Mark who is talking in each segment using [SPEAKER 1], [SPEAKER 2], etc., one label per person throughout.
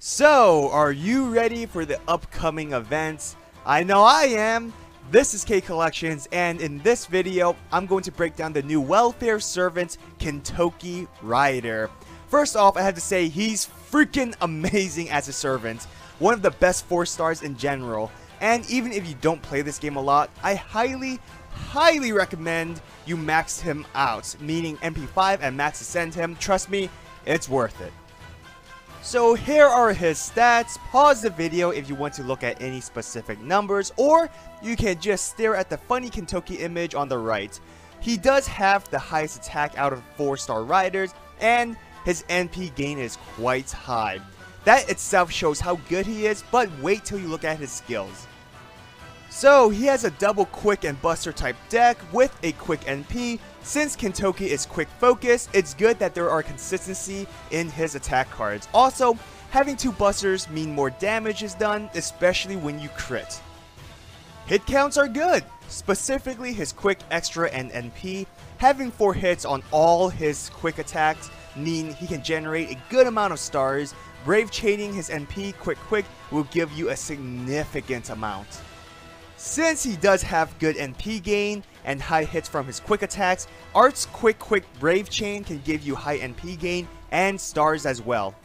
[SPEAKER 1] So, are you ready for the upcoming events? I know I am! This is K Collections, and in this video, I'm going to break down the new welfare servant, Kintoki Rider. First off, I have to say, he's freaking amazing as a servant. One of the best 4 stars in general. And even if you don't play this game a lot, I highly recommend you max him out. Meaning MP5 and max ascend him. Trust me, it's worth it. So here are his stats. Pause the video if you want to look at any specific numbers, or you can just stare at the funny Kintoki image on the right. He does have the highest attack out of 4-star riders, and his NP gain is quite high. That itself shows how good he is, but wait till you look at his skills. So he has a double quick and buster type deck with a quick NP. Since Kintoki is quick focus, it's good that there are consistency in his attack cards. Also, having 2 busters mean more damage is done, especially when you crit. Hit counts are good, specifically his quick extra and NP. Having 4 hits on all his quick attacks mean he can generate a good amount of stars. Brave chaining his NP quick will give you a significant amount. Since he does have good NP gain and high hits from his quick attacks, Art's quick brave chain can give you high NP gain and stars as well.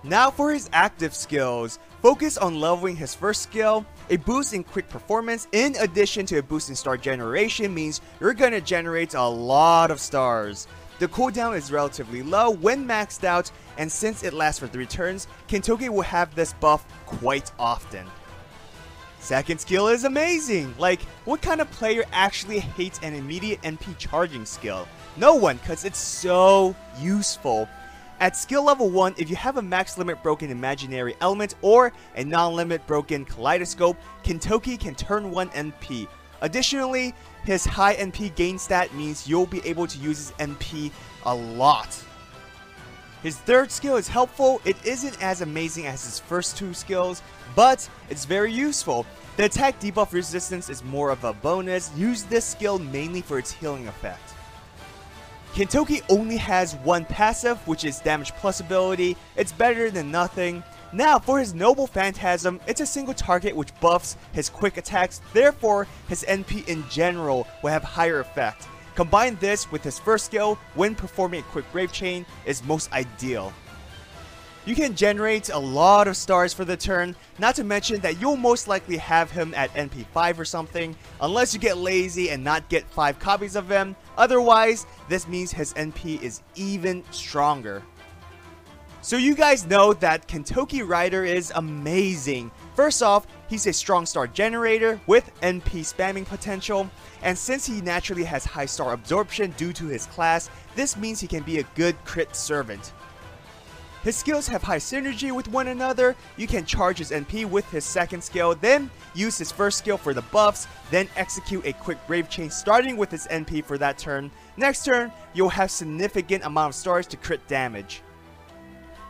[SPEAKER 1] Now for his active skills, focus on leveling his first skill. A boost in quick performance in addition to a boost in star generation means you're gonna generate a lot of stars. The cooldown is relatively low when maxed out, and since it lasts for 3 turns, Kintoki will have this buff quite often. Second skill is amazing! Like, what kind of player actually hates an immediate NP charging skill? No one, cause it's so useful. At skill level 1, if you have a max limit broken imaginary element or a non-limit broken kaleidoscope, Kintoki can turn 1 NP. Additionally, his high NP gain stat means you'll be able to use his NP a lot. His third skill is helpful. It isn't as amazing as his first 2 skills, but it's very useful. The attack debuff resistance is more of a bonus. Use this skill mainly for its healing effect. Kintoki only has 1 passive, which is damage plus ability. It's better than nothing. Now for his Noble Phantasm, it's a single target which buffs his quick attacks, therefore his NP in general will have higher effect. Combine this with his first skill when performing a quick brave chain is most ideal. You can generate a lot of stars for the turn, not to mention that you'll most likely have him at NP 5 or something, unless you get lazy and not get 5 copies of him. Otherwise, this means his NP is even stronger. So you guys know that Kintoki Rider is amazing. First off, he's a strong star generator with NP spamming potential, and since he naturally has high star absorption due to his class, this means he can be a good crit servant. His skills have high synergy with one another. You can charge his NP with his second skill, then use his first skill for the buffs, then execute a quick brave chain starting with his NP for that turn. Next turn, you'll have significant amount of stars to crit damage.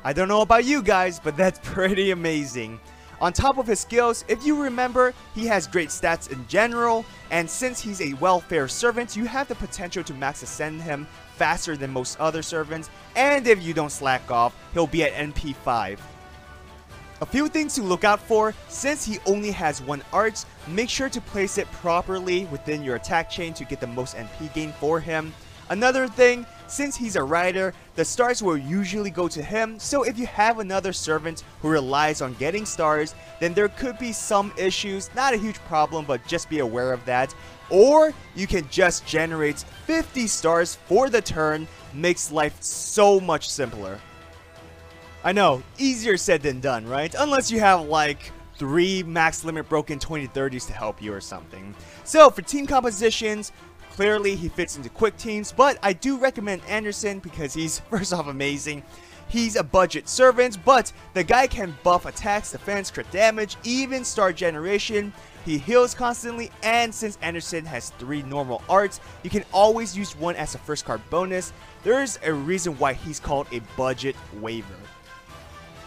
[SPEAKER 1] I don't know about you guys, but that's pretty amazing. On top of his skills, if you remember, he has great stats in general, and since he's a welfare servant, you have the potential to max ascend him faster than most other servants, and if you don't slack off, he'll be at NP 5. A few things to look out for: since he only has 1 art, make sure to place it properly within your attack chain to get the most NP gain for him. Another thing, since he's a rider, the stars will usually go to him, so if you have another servant who relies on getting stars, then there could be some issues. Not a huge problem, but just be aware of that. Or you can just generate 50 stars for the turn. Makes life so much simpler. I know, easier said than done, right? Unless you have like 3 max limit broken 2030s to help you or something. So for team compositions, clearly he fits into quick teams, but I do recommend Anderson because he's first off amazing. He's a budget servant, but the guy can buff attacks, defense, crit damage, even star generation. He heals constantly, and since Anderson has 3 normal arts, you can always use 1 as a first card bonus. There's a reason why he's called a budget waiver.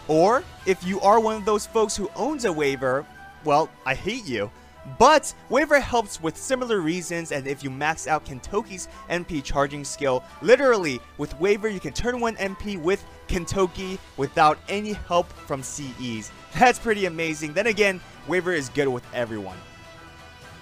[SPEAKER 1] Or, if you are one of those folks who owns a waiver, well, I hate you. But Waver helps with similar reasons, and if you max out Kintoki's MP charging skill, literally with Waver you can turn 1 MP with Kintoki without any help from CEs. That's pretty amazing. Then again, Waver is good with everyone.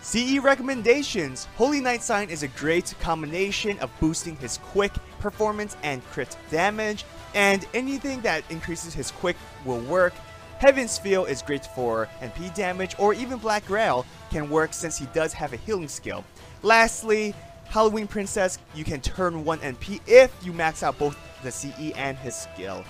[SPEAKER 1] CE recommendations. Holy Knight Sign is a great combination of boosting his quick performance and crit damage, and anything that increases his quick will work. Heaven's Feel is great for MP damage, or even Black Grail can work since he does have a healing skill. Lastly, Halloween Princess, you can turn 1 MP if you max out both the CE and his skill.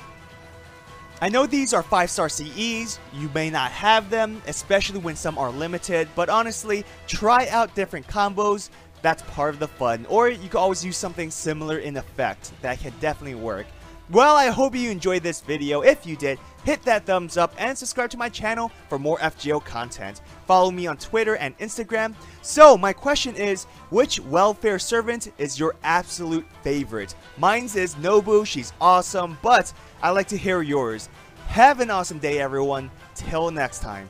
[SPEAKER 1] I know these are 5-star CEs, you may not have them, especially when some are limited, but honestly, try out different combos, that's part of the fun, or you can always use something similar in effect, that can definitely work. Well, I hope you enjoyed this video. If you did, hit that thumbs up and subscribe to my channel for more FGO content. Follow me on Twitter and Instagram. So, my question is, which welfare servant is your absolute favorite? Mine's is Nobu, she's awesome, but I'd like to hear yours. Have an awesome day, everyone. Till next time.